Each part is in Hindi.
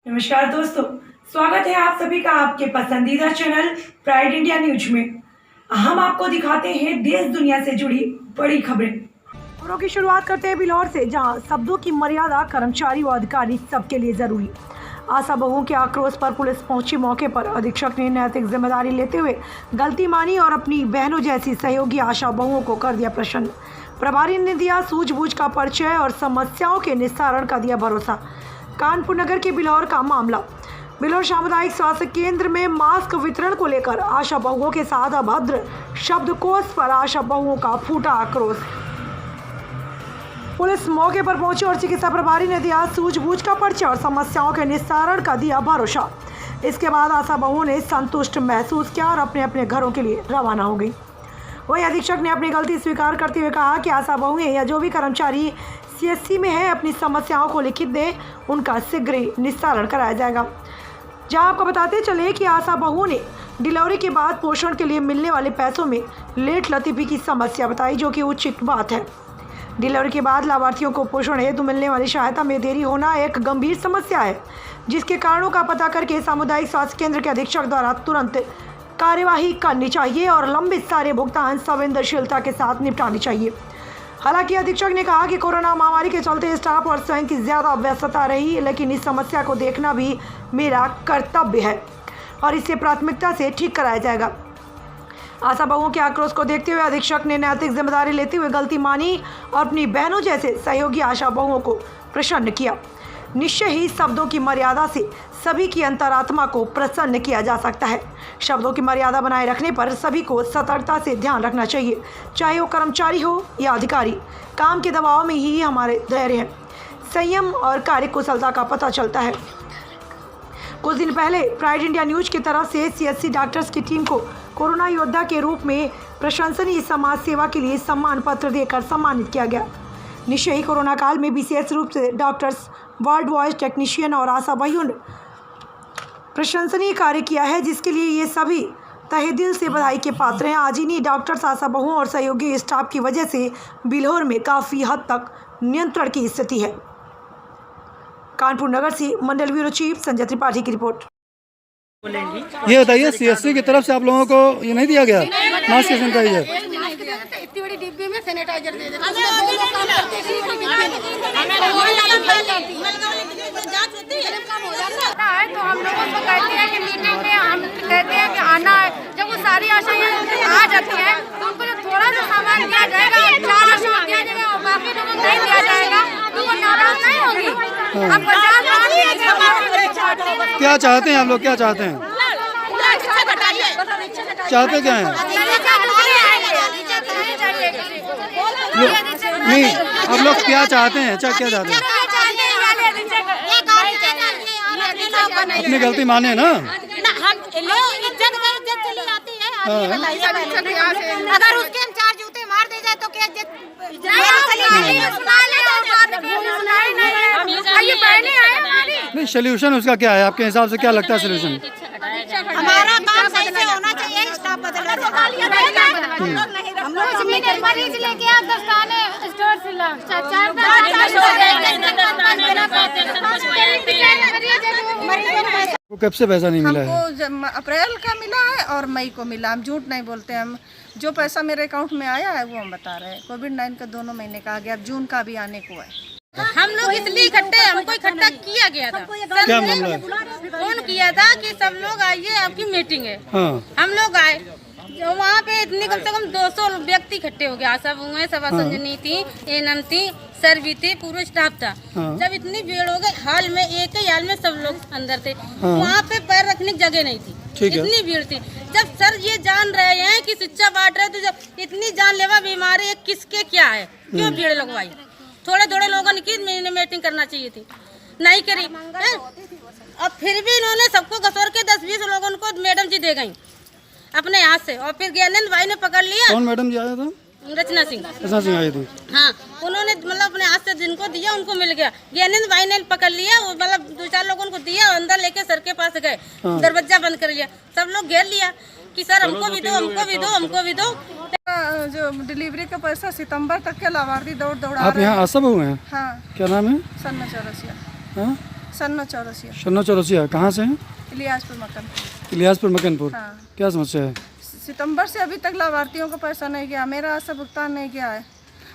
नमस्कार दोस्तों, स्वागत है आप सभी का आपके पसंदीदा चैनल प्राइड इंडिया न्यूज में। हम आपको दिखाते हैं देश दुनिया से जुड़ी बड़ी खबरें। खबरों की शुरुआत करते हैं बिल्हौर से, जहां शब्दों की मर्यादा कर्मचारी व अधिकारी सबके लिए जरूरी। आशा बहुओं के आक्रोश पर पुलिस पहुंची। मौके पर अधीक्षक ने नैतिक जिम्मेदारी लेते हुए गलती मानी और अपनी बहनों जैसी सहयोगी आशा बहुओं को कर दिया प्रसन्न। प्रभारी ने दिया सूझबूझ का परिचय और समस्याओं के निस्तारण का दिया भरोसा। कानपुर नगर के बिल्हौर का मामला। बिल्हौर सामुदायिक स्वास्थ्य केंद्र में मास्क वितरण को लेकर आशा बहुओं के साथ अभद्र शब्दकोश पर आशा बहुओं का फूटा आक्रोश। पुलिस मौके पर पहुंची और चिकित्सा प्रभारी ने दिया सूझबूझ का परिचय और समस्याओं के निस्तारण का दिया भरोसा। इसके बाद आशा बहुओं ने संतुष्ट महसूस किया और अपने अपने घरों के लिए रवाना हो गई। वहीं अधीक्षक ने अपनी गलती स्वीकार करते हुए कहा कि आशा बहुएं या जो भी कर्मचारी सीएससी में है अपनी समस्याओं को लिखित दें, उनका शीघ्र ही निस्तारण कराया जाएगा। जहां आपको बताते चले कि आशा बहुओं ने डिलीवरी के बाद पोषण के लिए मिलने वाले पैसों में लेट लतीफी की समस्या बताई, जो कि उचित बात है। डिलीवरी के बाद लाभार्थियों को पोषण हेतु मिलने वाली सहायता में देरी होना एक गंभीर समस्या है, जिसके कारणों का पता करके सामुदायिक स्वास्थ्य केंद्र के अधीक्षक द्वारा तुरंत कार्यवाही करनी चाहिए और लंबित सारे भुगतान संवेदनशीलता के साथ निपटानी चाहिए। हालांकि अधीक्षक ने कहा कि कोरोना महामारी के चलते स्टाफ और स्वयं की ज़्यादा व्यस्तता रही, लेकिन इस समस्या को देखना भी मेरा कर्तव्य है और इसे प्राथमिकता से ठीक कराया जाएगा। आशा बहुओं के आक्रोश को देखते हुए अधीक्षक ने नैतिक जिम्मेदारी लेते हुए गलती मानी और अपनी बहनों जैसे सहयोगी आशा बहुओं को प्रसन्न किया। निश्चय ही शब्दों की मर्यादा से सभी की अंतरात्मा को प्रसन्न किया जा सकता है। शब्दों की मर्यादा बनाए रखने पर सभी को सतर्कता से ध्यान रखना चाहिए, चाहे वो कर्मचारी हो या अधिकारी। काम के दबाव में ही हमारे धैर्य, संयम और कार्यकुशलता का पता चलता है। कुछ दिन पहले प्राइड इंडिया न्यूज की तरफ से सीएससी डॉक्टर्स की टीम को कोरोना योद्धा के रूप में प्रशंसनीय समाज सेवा के लिए सम्मान पत्र देकर सम्मानित किया गया। निश्चय ही कोरोना काल में विशेष रूप से डॉक्टर्स, वार्ड बॉयज, टेक्नीशियन और आशा बहुओं ने प्रशंसनीय कार्य किया है, जिसके लिए ये सभी तहे दिल से बधाई के पात्र हैं। आज इन्हीं डॉक्टर्स, आशा बहुओं और सहयोगी स्टाफ की वजह से बिल्हौर में काफ़ी हद तक नियंत्रण की स्थिति है। कानपुर नगर से मंडल ब्यूरो चीफ संजय त्रिपाठी की रिपोर्ट। ये बताइए, सीएससी की तरफ से आप लोगों को ये नहीं दिया गया मास्क सैनिटाइजर? इतनी बड़ी डिब्बी में सैनिटाइजर दे देते हैं। तो हम लोगों को कहते हैं कि मीटिंग में हम कहते हैं कि आना है। जब वो सारी आशाएं आ जाती हैं तो उनको जो थोड़ा सा सामान दिया जाएगा, 4 आशा दिया जाएगा और बाकी लोगों को नहीं दिया जाएगा तो वो नाराज नहीं होगी। हम 50 क्या चाहते हैं आप लोग, क्या चाहते हैं? चाहते क्या हैं? नहीं, आप लोग क्या चाहते हैं? क्या चाहते हैं? अपनी गलती माने ना। अगर उसके हम 4 जूते मार दे जाए तो क्या नहीं, सोल्यूशन उसका क्या है आपके हिसाब से? क्या लगता है सोल्यूशन? हमारा काम सही से होना चाहिए, स्टाफ बदलना चाहिए। हम लोग मरीज लेके आप दस्ताने स्टोर से ला वो कब से पैसा नहीं मिला है? हमको अप्रैल का मिला है और मई को मिला। हम झूठ नहीं बोलते हैं। हम जो पैसा मेरे अकाउंट में आया है वो हम बता रहे हैं। कोविड-19 का 2 महीने का आ गया, अब जून का भी आने को है। हम लोग इसलिए इकट्ठे, हमको इकट्ठा किया गया था। क्या मामला है? फोन किया था कि सब लोग आइए, आपकी मीटिंग है। हाँ। हम लोग आए, वहाँ पे इतनी कम से कम 200 व्यक्ति इकट्ठे हो गए। आशा बहुएं, सभा संजनी थी, एनएम थी, सर भी थे, पूरा स्टाफ था। हाँ। जब इतनी भीड़ हो गई, हाल में एक ही हाल में सब लोग अंदर थे। वहाँ पे पैर रखने की जगह नहीं थी, इतनी भीड़ थी। जब सर ये जान रहे हैं कि शिक्षा बांट रहे, तो जब इतनी जानलेवा बीमारी किसके क्या है, क्यों भीड़ लगवाई? थोड़े थोड़े लोगों की मीटिंग करना चाहिए थी, नहीं करी। और फिर भी इन्होंने सबको घसोर के 10-20 लोगों को मैडम जी दे गई अपने हाथ से। और फिर ज्ञानेंद्र भाई ने पकड़ लिया। कौन मैडम जी आया था? रचना सिंह आई थी। हाँ, उन्होंने मतलब अपने हाथ से जिनको दिया उनको मिल गया। ज्ञानेंद्र भाई ने पकड़ लिया, वो मतलब 2-4 लोगों को दिया, अंदर लेके सर के पास गए। दरवाजा बंद कर लिया, सब लोग घेर लिया कि सर हमको भी दो, हमको भी दो, हमको भी दो। जो डिलीवरी का पैसा सितंबर तक के लाभार्थी दौड़ आप यहाँ आशा बहु हैं? हाँ। क्या नाम है? सन्ना चौरसिया। हाँ? सन्ना चौरसिया शन्ना चौरसिया। कहाँ से हैं? इलियासपुर मकान। इलियासपुर मकनपुर। हाँ। क्या समस्या है? सितंबर से अभी तक लाभार्थियों को पैसा नहीं गया, मेरा सब भुगतान नहीं गया है।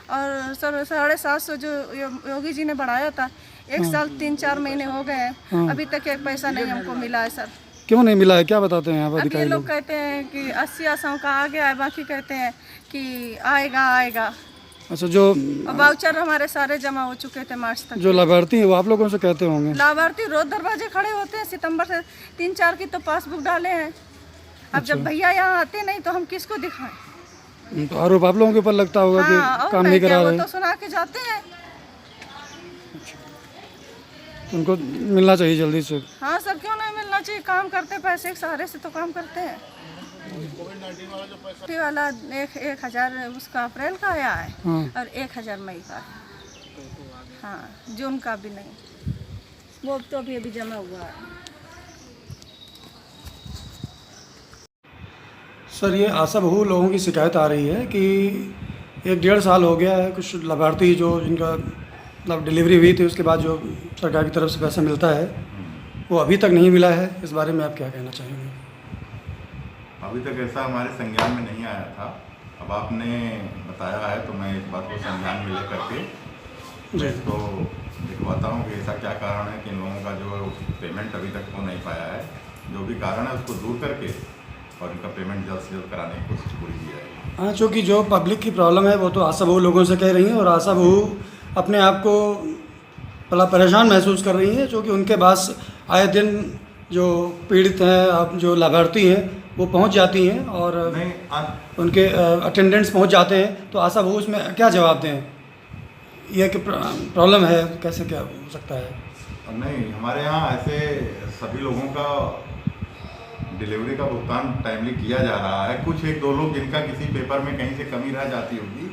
और सर 750 जो योगी जी ने बढ़ाया था, 1 साल 3-4 महीने हो गए हैं, अभी तक एक पैसा नहीं हमको मिला है सर। क्यों नहीं मिला है, क्या बताते हैं यहाँ पर अब ये अधिकारी लोग लोग? कहते हैं कि 80 आशाओं का आ गया है, बाकी कहते हैं कि आएगा आएगा। अच्छा, जो और वाउचर हमारे सारे जमा हो चुके थे मार्च तक। जो लाभार्थी हैं वो आप लोगों से कहते होंगे? लाभार्थी रोज दरवाजे खड़े होते हैं, सितंबर से 3-4 की तो पासबुक डाले हैं। अब जब भैया यहाँ आते नहीं तो हम किसको दिखाएं? तो आरोप आप लोगों के ऊपर लगता होगा हाँ, कि और काम मैं नहीं क्या, करा वो रहे। तो सुना के जाते हैं। उनको मिलना चाहिए जल्दी से। हाँ सर, क्यों नहीं मिलना चाहिए? काम करते, पैसे के सहारे से तो काम करते हैं। कोविड-19 वाला 1,000 उसका अप्रैल का आया है। हाँ। और 1,000 मई का है। हाँ, जून का भी नहीं, वो तो अभी जमा हुआ है। सर, ये आशा बहू लोगों की शिकायत आ रही है कि 1-1.5 साल हो गया है, कुछ लाभार्थी जो जिनका मतलब डिलीवरी हुई थी उसके बाद जो सरकार की तरफ से पैसा मिलता है वो अभी तक नहीं मिला है। इस बारे में आप क्या कहना चाहेंगे? अभी तक ऐसा हमारे संज्ञान में नहीं आया था। अब आपने बताया है तो मैं इस बात को संज्ञान में लेकर के मैं इसको दिखवाता हूँ कि ऐसा क्या कारण है कि इन लोगों का जो पेमेंट अभी तक हो नहीं पाया है। जो भी कारण है उसको दूर करके और इनका पेमेंट जल्द से जल्द कराने की कोशिश पूरी की जाएगी। हाँ, चूँकि जो पब्लिक की प्रॉब्लम है वो तो आशा बहू लोगों से कह रही हैं और आशा बहू अपने आप को बड़ा परेशान महसूस कर रही हैं, क्योंकि उनके पास आए दिन जो पीड़ित हैं, आप जो लाभार्थी हैं वो पहुंच जाती हैं और उनके अटेंडेंट्स पहुंच जाते हैं। तो आशा बहू उसमें क्या जवाब दें? यह कि प्रॉब्लम है, कैसे क्या हो सकता है? नहीं, हमारे यहाँ ऐसे सभी लोगों का डिलीवरी का भुगतान टाइमली किया जा रहा है। कुछ 1-2 लोग जिनका किसी पेपर में कहीं से कमी रह जाती होगी,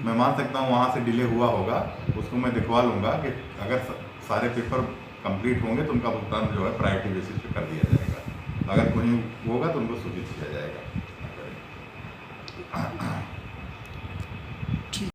मैं मान सकता हूँ वहाँ से डिले हुआ होगा, उसको मैं दिखवा लूँगा कि अगर सारे पेपर कंप्लीट होंगे तो उनका भुगतान जो है प्रायोरिटी बेसिस पे कर दिया जाएगा। अगर कोई होगा तो उनको सूचित किया जाएगा।